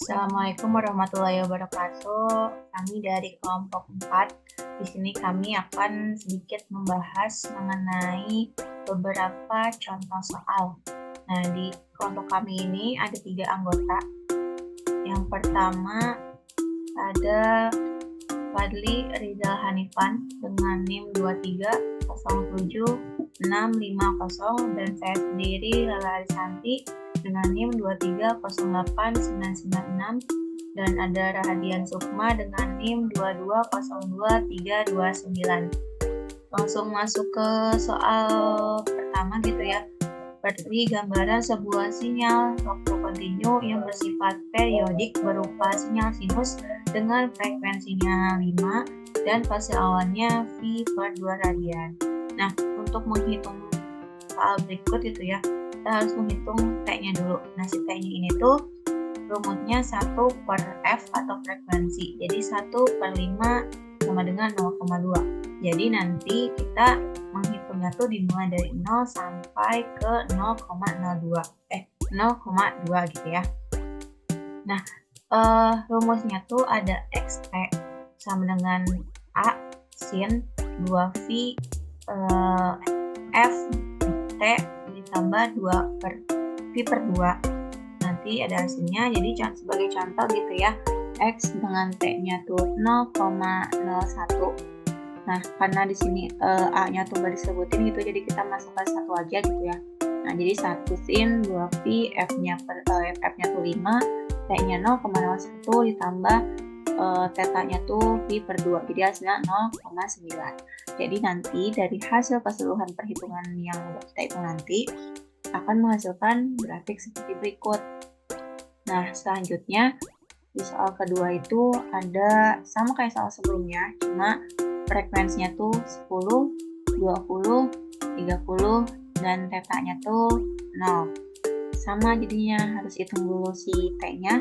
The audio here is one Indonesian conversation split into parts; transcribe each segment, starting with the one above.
Assalamualaikum warahmatullahi wabarakatuh. Kami dari kelompok 4. Di sini kami akan sedikit membahas mengenai beberapa contoh soal. Nah, di kelompok kami ini ada 3 anggota. Yang pertama ada Fadli Rizal Hanifan dengan NIM 23076550 dan saya sendiri Lala Arisanti dengan NIM 2308996 dan ada Rahadian Sukma dengan NIM 2202329. Langsung masuk ke soal pertama gitu ya. Beri gambaran sebuah sinyal waktu kontinu yang bersifat periodik berupa sinyal sinus dengan frekuensinya 5 dan fase awalnya V/2 radian. Nah, untuk menghitung soal berikut itu ya, kita harus menghitung T-nya dulu. Nah, si T-nya ini tuh rumusnya 1/F atau frekuensi. Jadi 1/5 sama dengan 0,2. Jadi nanti kita menghitungnya tuh dimulai dari 0 sampai ke 0,02 gitu ya. Nah, rumusnya tuh ada XT sama dengan A sin 2V F T ditambah 2/V/2. Nanti ada hasilnya, jadi sebagai contoh gitu ya, X dengan T-nya tuh 0,01. Nah, karena di sini A-nya tuh nggak disebutin gitu, jadi kita masukkan satu aja gitu ya. Nah, jadi 1 sin 2V F-nya tuh 5, T-nya 0,01 ditambah tetanya tuh V/2, jadi hasilnya 0,9. Jadi nanti dari hasil keseluruhan perhitungan yang kita hitung nanti akan menghasilkan grafik seperti berikut. Nah, selanjutnya di soal kedua itu ada sama kayak soal sebelumnya, cuma frekuensinya tuh 10, 20, 30, dan tetanya tuh 0. Sama jadinya harus hitung dulu si T-nya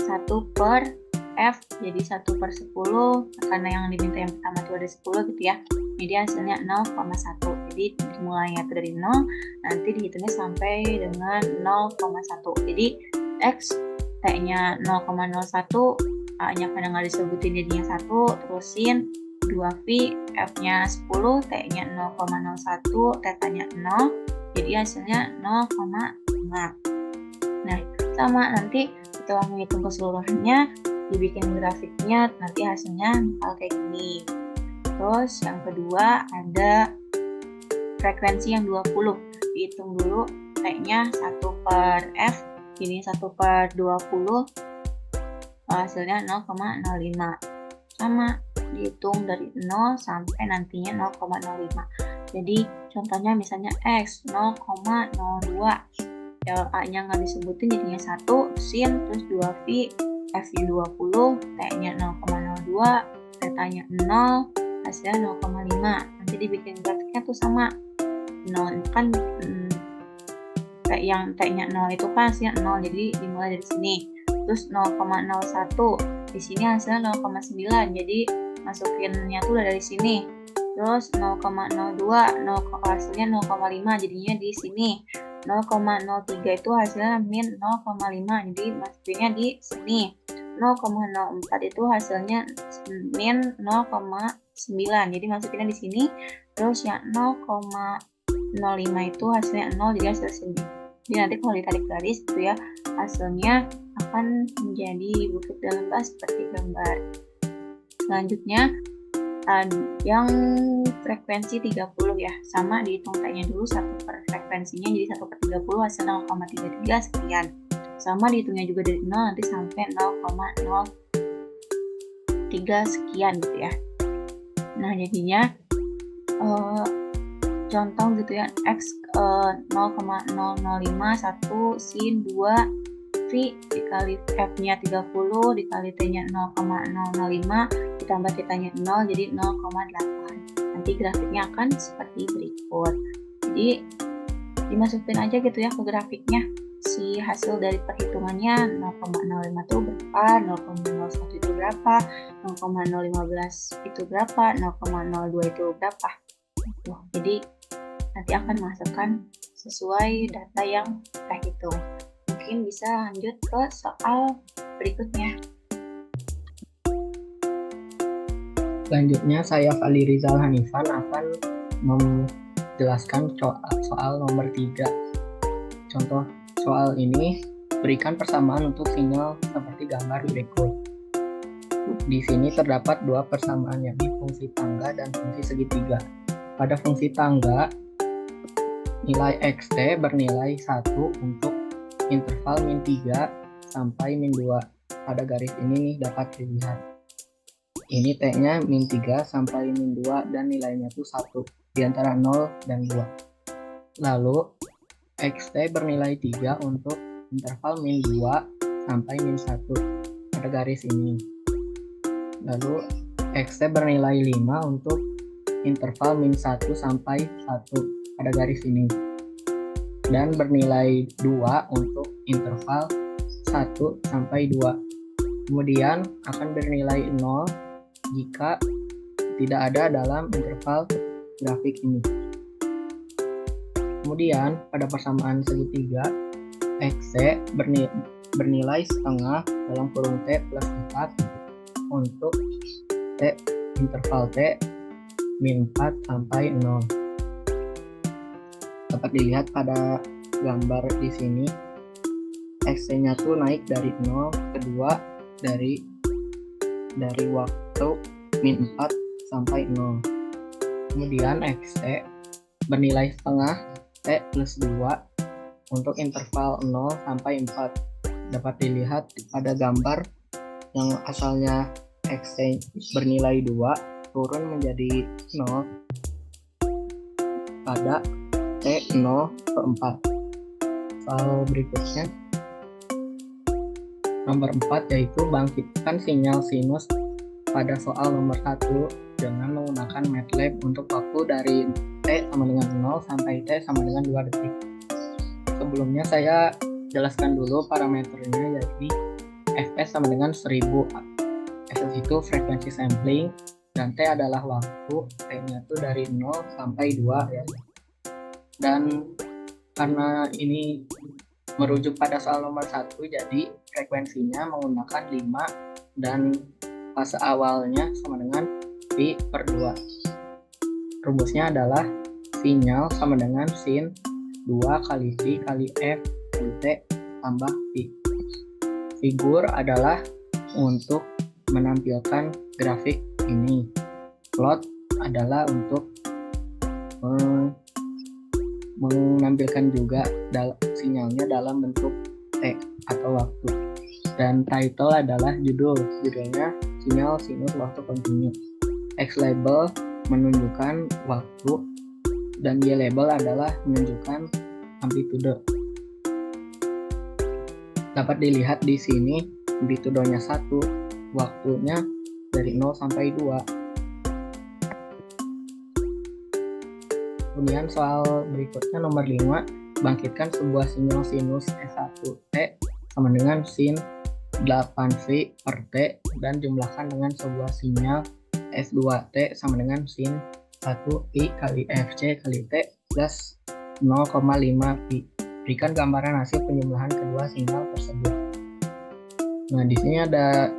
1/F, jadi 1/10, karena yang diminta yang pertama tuh ada 10 gitu ya. Jadi hasilnya 0,1. Jadi dimulainya tuh dari 0, nanti dihitungnya sampai dengan 0,1. Jadi X T-nya 0,01, A-nya karena nggak disebutin jadinya 1, terusin 2V, F-nya 10, T-nya 0,01, tetanya 0, jadi hasilnya 0,5. Nah, sama nanti setelah menghitung keseluruhannya, dibikin grafiknya, nanti hasilnya bakal kayak gini. Terus yang kedua ada frekuensi yang 20, dihitung dulu T-nya 1/F, ini 1/20, hasilnya 0,05. Sama, dihitung dari 0 sampai nantinya 0,05. Jadi contohnya misalnya X 0,02, ya A-nya nggak disebutin jadinya 1 sin terus 2V F-nya 20, T-nya 0,02, tetanya 0, hasilnya 0,5. Nanti dibikin grafiknya tuh sama 0 kan yang T-nya 0 itu kan hasilnya 0, jadi dimulai dari sini. Terus 0,01, di sini hasilnya 0,9, jadi masukinnya tuh udah dari sini. Terus 0,02, hasilnya 0,5, jadinya di sini. 0,03 itu hasilnya min 0,5, jadi masukinnya di sini. 0,04 itu hasilnya min 0,9, jadi masukinnya di sini. Terus yang 0,05 itu hasilnya 0, jadi hasil sini. Jadi nanti kalau ditarik garis gitu ya, hasilnya akan menjadi bukit dalam bas seperti gambar. Selanjutnya yang frekuensi 30 ya, sama dihitung T-nya dulu 1/frekuensinya, jadi 1/30 hasil 0,33 sekian. Sama dihitungnya juga dari 0 nanti sampai 0,03 sekian gitu ya. Nah, jadinya contoh gitu ya, X 0,005 1 sin 2 V dikali F-nya 30 dikali T-nya 0,005 ditambah T-nya 0, jadi 0,8. Nanti grafiknya akan seperti berikut. Jadi dimasukin aja gitu ya ke grafiknya si hasil dari perhitungannya. 0,05 itu berapa, 0,01 itu berapa, 0,015 itu berapa, 0,02 itu berapa. Jadi nanti akan menghasilkan sesuai data yang kita hitung. Mungkin bisa lanjut ke soal berikutnya. Selanjutnya saya Fali Rizal Hanifan akan menjelaskan soal nomor 3. Contoh soal ini, berikan persamaan untuk sinyal seperti gambar berikut. Di sini terdapat dua persamaan, yakni fungsi tangga dan fungsi segitiga. Pada fungsi tangga, nilai xt bernilai 1 untuk interval min 3 sampai min 2. Pada garis ini nih dapat dilihat. Ini t-nya min 3 sampai min 2 dan nilainya itu 1 di antara 0 dan 2. Lalu xt bernilai 3 untuk interval min 2 sampai min 1 pada garis ini. Lalu xt bernilai 5 untuk interval min 1 sampai 1 pada garis ini. Dan bernilai 2 untuk interval 1 sampai 2. Kemudian akan bernilai 0 jika tidak ada dalam interval grafik ini. Kemudian pada persamaan segitiga, xt bernilai setengah dalam kurung t plus 4 untuk t interval t min 4 sampai 0. Dapat dilihat pada gambar di sini, xt-nya tuh naik dari 0 ke 2 dari waktu min 4 sampai 0. Kemudian xt bernilai setengah t plus 2 untuk interval 0 sampai 4. Dapat dilihat pada gambar yang asalnya xt bernilai 2 turun menjadi 0 pada t 0 ke 4. Soal berikutnya nomor 4 yaitu bangkitkan sinyal sinus pada soal nomor 1 dengan menggunakan MATLAB untuk waktu dari t sama dengan 0 sampai t sama dengan 2 detik. Sebelumnya saya jelaskan dulu parameternya, yakni fs sama dengan 1000. fs itu frekuensi sampling dan t adalah waktu, t-nya itu dari 0 sampai 2 ya. Dan karena ini merujuk pada soal nomor 1, jadi frekuensinya menggunakan 5 dan fase awalnya sama dengan pi per 2. Rumusnya adalah sinyal sama dengan sin 2 kali V kali F kali T tambah pi. Figur adalah untuk menampilkan grafik ini. Plot adalah untuk menampilkan juga sinyalnya dalam bentuk T atau waktu. Dan title adalah judulnya sinyal sinus waktu kontinu. X label menunjukkan waktu dan Y label adalah menunjukkan amplitude. Dapat dilihat di sini amplitudenya 1, waktunya dari 0 sampai 2. Kemudian soal berikutnya nomor 5, bangkitkan sebuah sinyal sinus S1T sama dengan sin 8V per T dan jumlahkan dengan sebuah sinyal S2T sama dengan sin 1I kali FC kali T plus 0,5pi. Berikan gambaran hasil penjumlahan kedua sinyal tersebut. Nah, di sini ada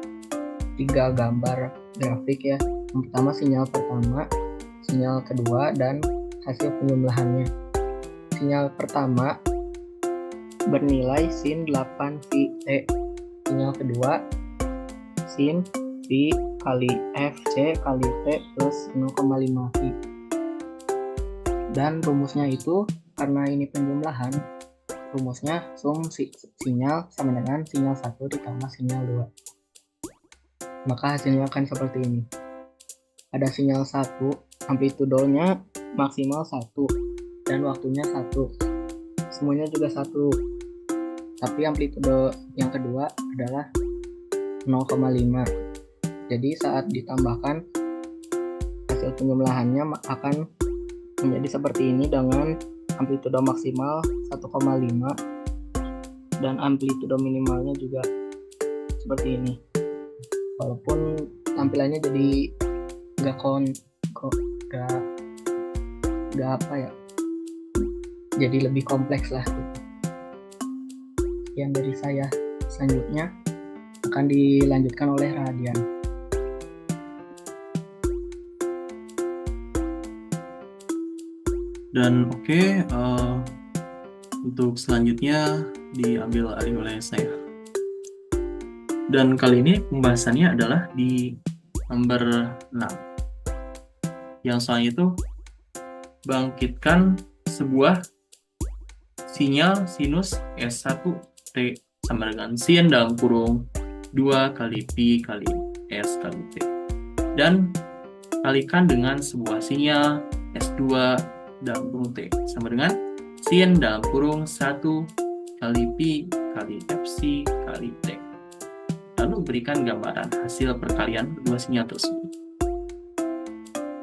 3 gambar grafik ya. Yang pertama sinyal pertama, sinyal kedua, dan hasil penjumlahannya. Sinyal pertama bernilai sin 8VT. Sinyal kedua sin V kali FC kali T plus 0,5V. Dan rumusnya itu, karena ini penjumlahan, rumusnya sum sinyal sama dengan sinyal 1 ditambah sinyal 2. Maka hasilnya akan seperti ini. Pada sinyal 1, amplitudenya maksimal 1 dan waktunya 1. Semuanya juga 1. Tapi amplitude yang kedua adalah 0,5. Jadi saat ditambahkan, hasil penjumlahannya akan menjadi seperti ini dengan amplitude maksimal 1,5 dan amplitude minimalnya juga seperti ini. Walaupun tampilannya jadi nggak apa ya, jadi lebih kompleks lah gitu. Sekian dari saya. Selanjutnya akan dilanjutkan oleh Radian. Dan untuk selanjutnya diambil alih oleh saya. Dan kali ini pembahasannya adalah di nomor 6. Yang soalnya itu bangkitkan sebuah sinyal sinus S1T sama dengan sin dalam kurung 2 kali Pi kali S kali T. Dan kalikan dengan sebuah sinyal S2 dalam kurung T sama dengan sin dalam kurung 1 kali Pi kali Fc kali T. Lalu berikan gambaran hasil perkalian kedua sinyal tersebut.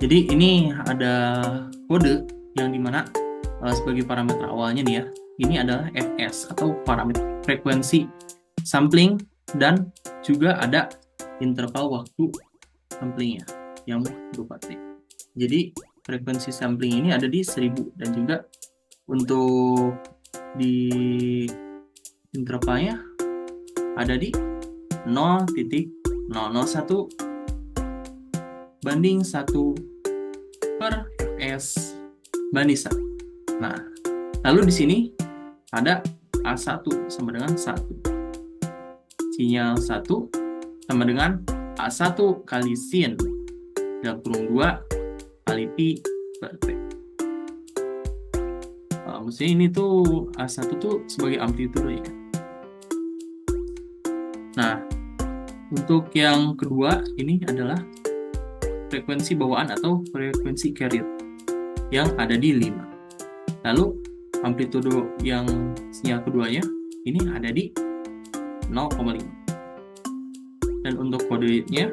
Jadi ini ada kode yang dimana sebagai parameter awalnya nih ya, ini adalah Fs atau parameter frekuensi sampling, dan juga ada interval waktu samplingnya yang berupa T. Jadi frekuensi sampling ini ada di 1000, dan juga untuk di intervalnya ada di 0,001 banding 1 per Fs banding 1. Nah, lalu di sini ada A1 sama dengan 1. Sinyal 1 sama dengan A1 kali sin dalam kurung 2 kali Pi per T. Maksudnya ini tuh A1 tuh sebagai amplitudo ya. Nah, untuk yang kedua ini adalah frekuensi bawaan atau frekuensi carrier yang ada di 5. Lalu amplitudo yang sinyal keduanya ini ada di 0,5. Dan untuk kodenya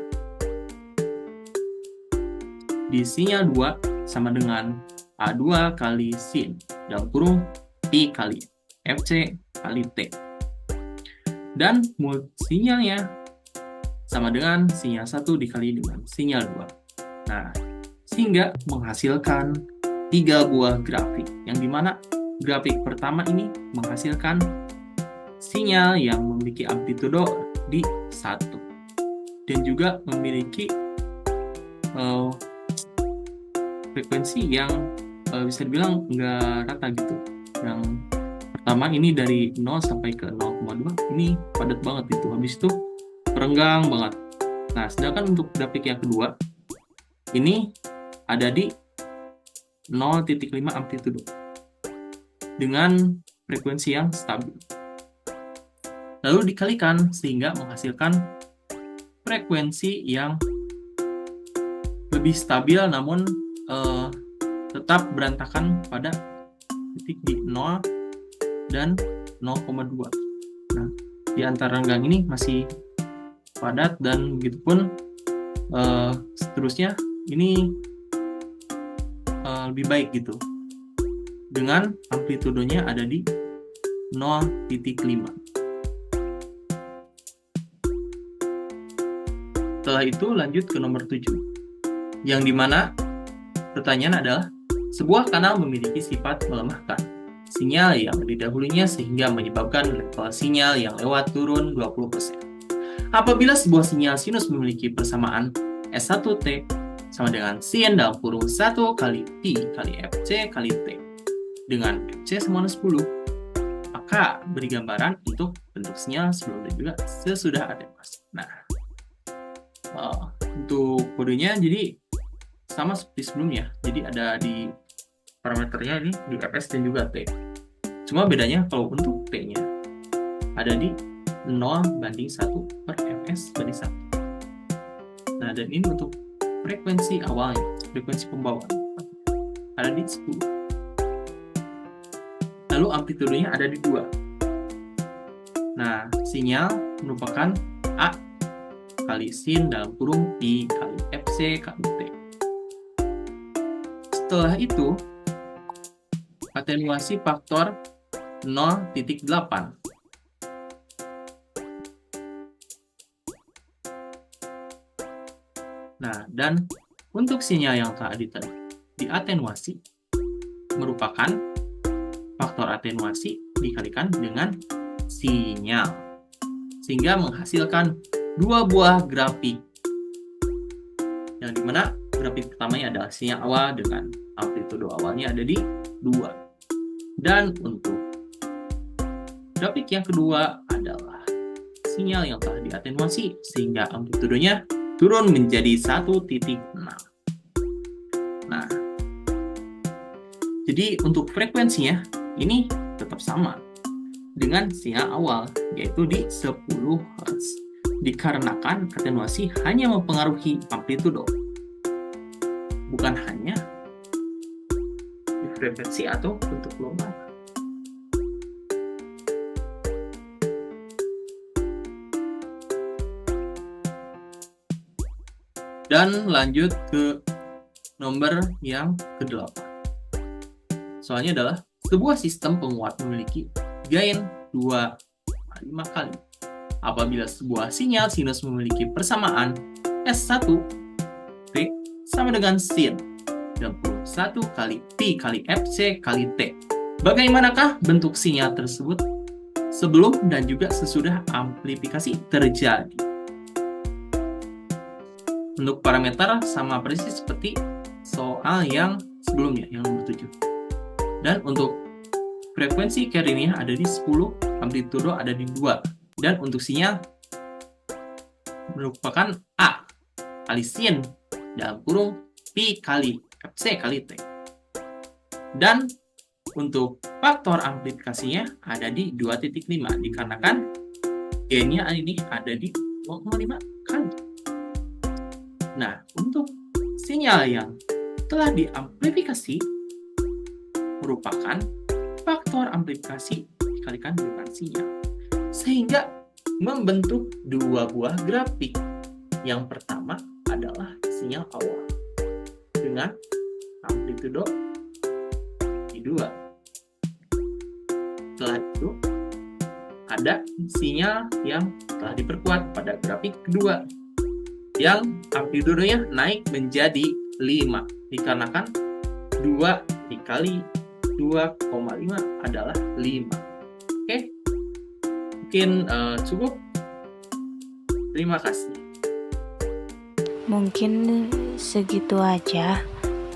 di sinyal 2 sama dengan A2 kali sin dalam kurung Pi kali Fc kali T. Dan mode sinyalnya sama dengan sinyal 1 dikali dengan sinyal 2. Nah, sehingga menghasilkan 3 buah grafik, yang dimana grafik pertama ini menghasilkan sinyal yang memiliki amplitudo di 1 dan juga memiliki frekuensi yang bisa dibilang nggak rata gitu. Yang pertama ini dari 0 sampai ke 0,2 ini padat banget itu, habis itu renggang banget. Nah, sedangkan untuk grafik yang kedua ini ada di 0,5 amplitudo dengan frekuensi yang stabil. Lalu dikalikan sehingga menghasilkan frekuensi yang lebih stabil, namun tetap berantakan pada titik di 0 dan 0,2. Nah, di antara renggang ini masih padat, dan begitu pun seterusnya ini lebih baik gitu, dengan amplitudonya ada di 0,5. Setelah itu lanjut ke nomor 7, yang dimana pertanyaan adalah sebuah kanal memiliki sifat melemahkan sinyal yang didahulunya sehingga menyebabkan level sinyal yang lewat turun 20%. Apabila sebuah sinyal sinus memiliki persamaan S1T sama dengan sin dalam kurung 1 kali Pi kali Fc kali T dengan Fc sama 10, maka beri gambaran untuk bentuk sinyal sebelum dan juga sesudah atenuasi. Nah, untuk kodenya jadi sama seperti sebelumnya, jadi ada di parameternya ini di Fs dan juga T. Cuma bedanya kalau untuk T-nya ada di 0 banding 1 per Fs banding 1. Nah, dan ini untuk frekuensi awalnya, frekuensi pembawaan ada di 10. Lalu amplitudenya ada di 2. Nah, sinyal merupakan A kali sin dalam kurung Pi kali Fc kali T. Setelah itu, atenuasi faktor 0,8. Nah, dan untuk sinyal yang telah diatenuasi merupakan faktor atenuasi dikalikan dengan sinyal. sehingga menghasilkan dua buah grafik. Yang dimana grafik pertamanya adalah sinyal awal dengan amplitudo awalnya ada di 2. Dan untuk grafik yang kedua adalah sinyal yang telah diatenuasi sehingga amplitudonya turun menjadi 1.6. Nah, jadi untuk frekuensinya ini tetap sama dengan sinyal awal, yaitu di 10 Hz. Dikarenakan atenuasi hanya mempengaruhi amplitudo, bukan hanya di frekuensi atau bentuk gelombang. Dan lanjut ke nomor yang ke-8. Soalnya adalah sebuah sistem penguat memiliki gain 2,5 kali. Apabila sebuah sinyal sinus memiliki persamaan S1 T sama dengan sin 61 kali Pi kali Fc kali T. Bagaimanakah bentuk sinyal tersebut sebelum dan juga sesudah amplifikasi terjadi? Untuk parameter sama persis seperti soal yang sebelumnya, yang nomor 7. Dan untuk frekuensi carry-nya ada di 10, amplitudo ada di 2. Dan untuk sinyal merupakan A kali sin dalam kurung Pi kali Fc kali T. Dan untuk faktor amplifikasinya ada di 2.5 dikarenakan gain-nya ini ada di 2,5 kali. Nah, untuk sinyal yang telah diamplifikasi merupakan faktor amplifikasi dikalikan dengan sinyal, sehingga membentuk dua buah grafik. Yang pertama adalah sinyal awal dengan amplitudo di 2. Setelah itu ada sinyal yang telah diperkuat pada grafik kedua, yang amplitudonya naik menjadi 5 dikarenakan 2 dikali 2,5 adalah 5. Oke, mungkin cukup. Terima kasih. Mungkin segitu aja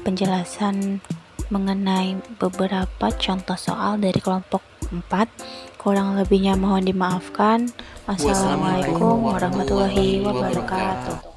penjelasan mengenai beberapa contoh soal dari kelompok 4. Kurang lebihnya mohon dimaafkan. Wassalamualaikum warahmatullahi wabarakatuh.